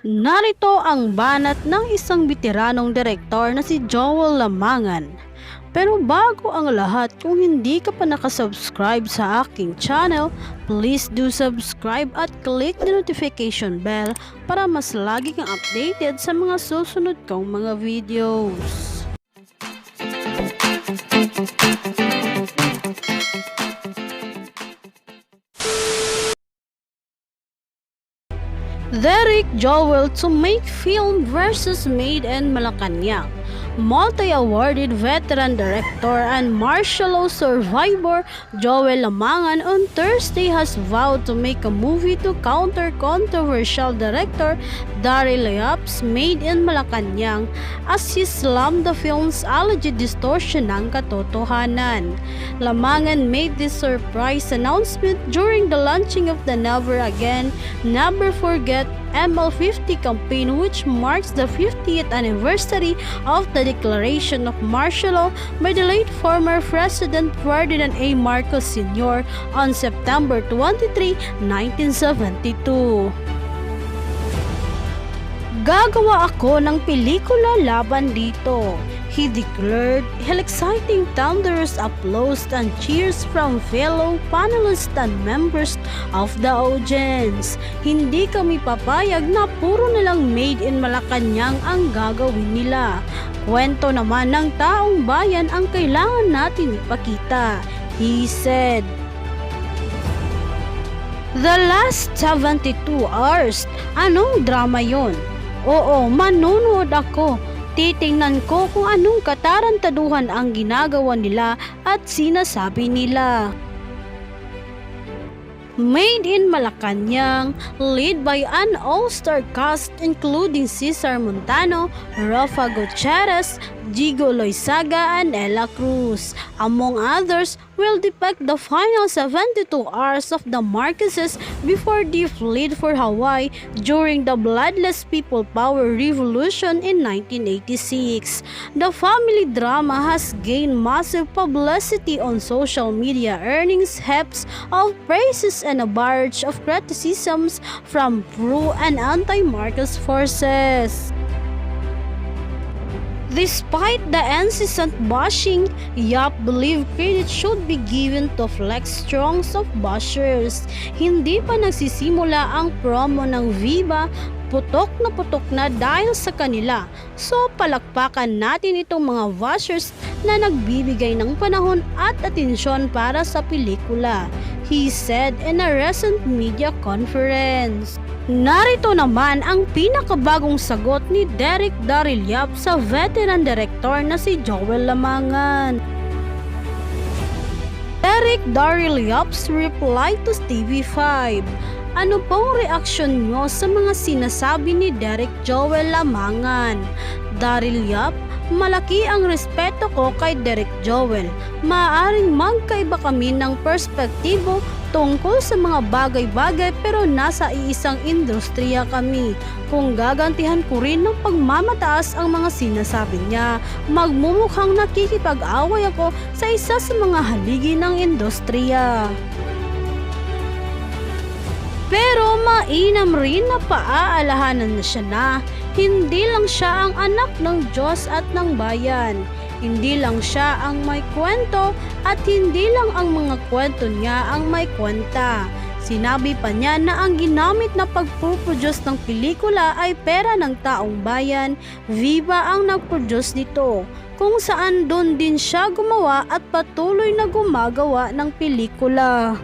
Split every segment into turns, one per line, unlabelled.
Narito ang banat ng isang veteranong direktor na si Joel Lamangan. Pero bago ang lahat, kung hindi ka pa nakasubscribe sa aking channel, please do subscribe at click the notification bell para mas lagi kang updated sa mga susunod kong mga videos. Derek Joel to make film versus Made in Malacanyang. Multi-awarded veteran director and martial law survivor Joel Lamangan on Thursday has vowed to make a movie to counter controversial director DIREK Yap's Made in Malacanyang as he slammed the film's alleged distortion ng katotohanan. Lamangan made this surprise announcement during the launching of the Never Again, Never Forget ML50 campaign, which marks the 50th anniversary of the declaration of martial law by the late former President Ferdinand A. Marcos Sr. on September 23, 1972. Gagawa ako ng pelikula laban dito, he declared. Exciting thunderous applause and cheers from fellow panelists and members of the audience. Hindi kami papayag na puro nilang Made in Malacanyang ang gagawin nila. Kwento naman ng taong bayan ang kailangan natin ipakita, he said. The last 72 hours, anong drama yon? Oo, manunood ako. Titingnan ko kung anong katarantaduhan ang ginagawa nila at sinasabi nila. Made in Malacanyang, led by an all-star cast including Cesar Montano, Rafa Gutierrez, Gigo Loizaga, and Ella Cruz, among others, will depict the final 72 hours of the Marqueses before they fled for Hawaii during the bloodless People Power Revolution in 1986. The family drama has gained massive publicity on social media, earning heaps of praises and a barrage of criticisms from pro- and anti-Marcos forces. Despite the incessant bashing, Yap believed credit should be given to flex strongs of bashers. Hindi pa nagsisimula ang promo ng Viva, putok na dahil sa kanila. So palakpakan natin itong mga bashers na nagbibigay ng panahon at atensyon para sa pelikula, he said in a recent media conference. Narito naman ang pinakabagong sagot ni DIREK DARYL YAP sa veteran director na si Joel Lamangan. DIREK DARYL YAP's reply to TV5. Ano pong reaksyon nyo sa mga sinasabi ni Derek Joel Lamangan? Daryl Yap, malaki ang respeto ko kay Derek Joel. Maaaring magkaiba kami ng perspektibo tungkol sa mga bagay-bagay pero nasa iisang industriya kami. Kung gagantihan ko rin ng pagmamataas ang mga sinasabi niya, magmumukhang nakikipag-away ako sa isa sa mga haligi ng industriya. Pero mainam rin na paaalahanan na siya na hindi lang siya ang anak ng Diyos at ng bayan. Hindi lang siya ang may kwento at hindi lang ang mga kwento niya ang may kwenta. Sinabi pa niya na ang ginamit na pagpuproduce ng pelikula ay pera ng taong bayan. Viva ang nagproduce nito, kung saan doon din siya gumawa at patuloy na gumagawa ng pelikula.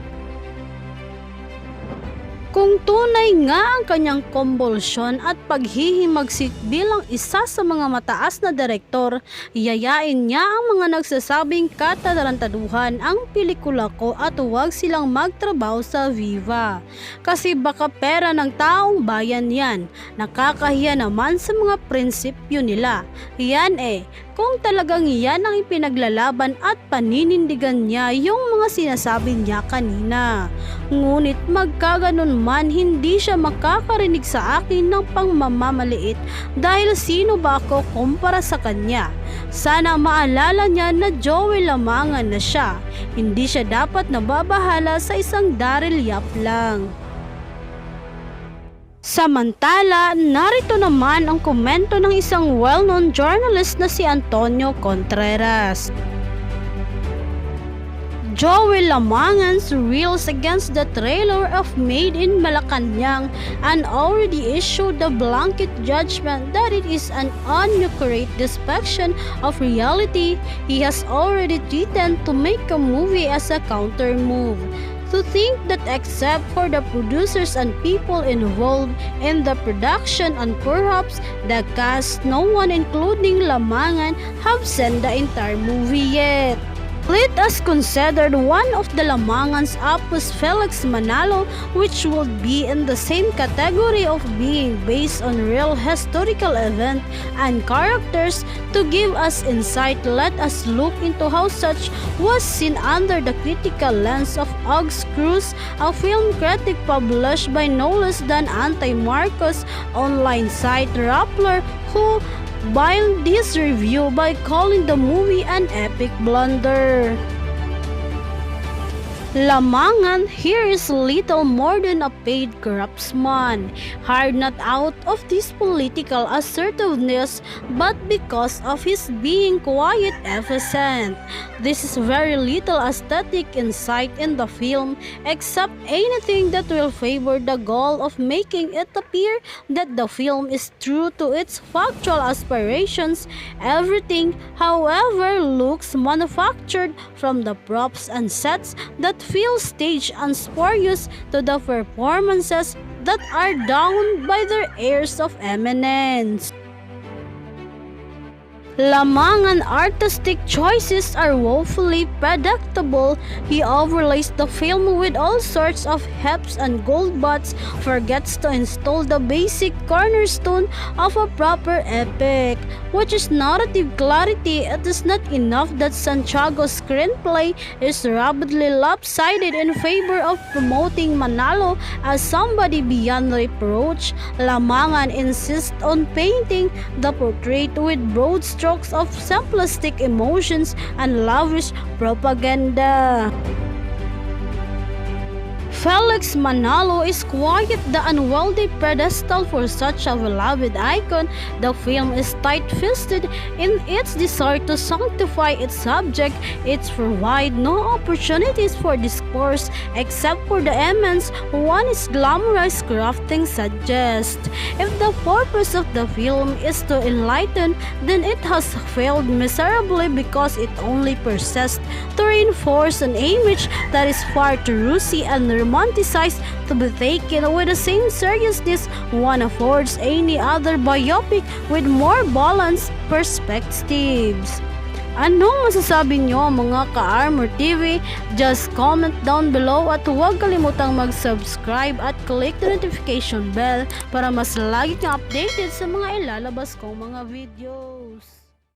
Kung tunay nga ang kanyang kumbulsyon at paghihimagsik bilang isa sa mga mataas na direktor, yayain niya ang mga nagsasabing katarantaduhan ang pelikula ko at huwag silang magtrabaho sa Viva. Kasi baka pera ng taong bayan yan. Nakakahiya naman sa mga prinsipyo nila. Yan kung talagang yan ang ipinaglalaban at paninindigan niya yung mga sinasabi niya kanina. Ngunit magkaganon man, hindi siya makakarinig sa akin ng pangmamaliit dahil sino ba ako kumpara sa kanya. Sana maalala niya na Joel Lamangan na siya. Hindi siya dapat nababahala sa isang DARYL Yap lang. Samantala, narito naman ang komento ng isang well-known journalist na si Antonio Contreras. Joel Lamangan's reels against the trailer of Made in Malacañang and already issued the blanket judgment that it is an inaccurate depiction of reality. He has already threatened to make a movie as a counter move. To think that except for the producers and people involved in the production and perhaps the cast, no one including Lamangan have seen the entire movie yet. Let us consider one of the Lamangan's opus, Felix Manalo, which would be in the same category of being based on real historical event and characters. To give us insight, let us look into how such was seen under the critical lens of Auguste Cruz, a film critic published by no less than anti-Marcos online site Rappler, who biled this review by calling the movie an epic blunder. Lamangan here is little more than a paid craftsman, hired not out of this political assertiveness but because of his being quiet efficient. This is very little aesthetic insight in the film except anything that will favor the goal of making it appear that the film is true to its factual aspirations. Everything, however, looks manufactured, from the props and sets that feel staged and spurious to the performances that are done by their heirs of eminence. Lamangan artistic choices are woefully predictable. He overlays the film with all sorts of heps and gold butts, forgets to install the basic cornerstone of a proper epic, which is narrative clarity. It is not enough that Santiago's screenplay is rapidly lopsided in favor of promoting Manalo as somebody beyond reproach. Lamangan insists on painting the portrait with broad strokes of simplistic emotions and lavish propaganda. Felix Manalo is quite the unwieldy pedestal for such a beloved icon. The film is tight-fisted in its desire to sanctify its subject. It provides no opportunities for discourse except for the immense one its glamorized crafting suggests. If the purpose of the film is to enlighten, then it has failed miserably because it only persists to reinforce an image that is far too rosy and romanticized to be taken with the same seriousness one affords any other biopic with more balanced perspectives. Anong masasabi nyo mga ka-Armor TV? Just comment down below at huwag kalimutang mag-subscribe at click the notification bell para mas lagi kang updated sa mga ilalabas kong mga video.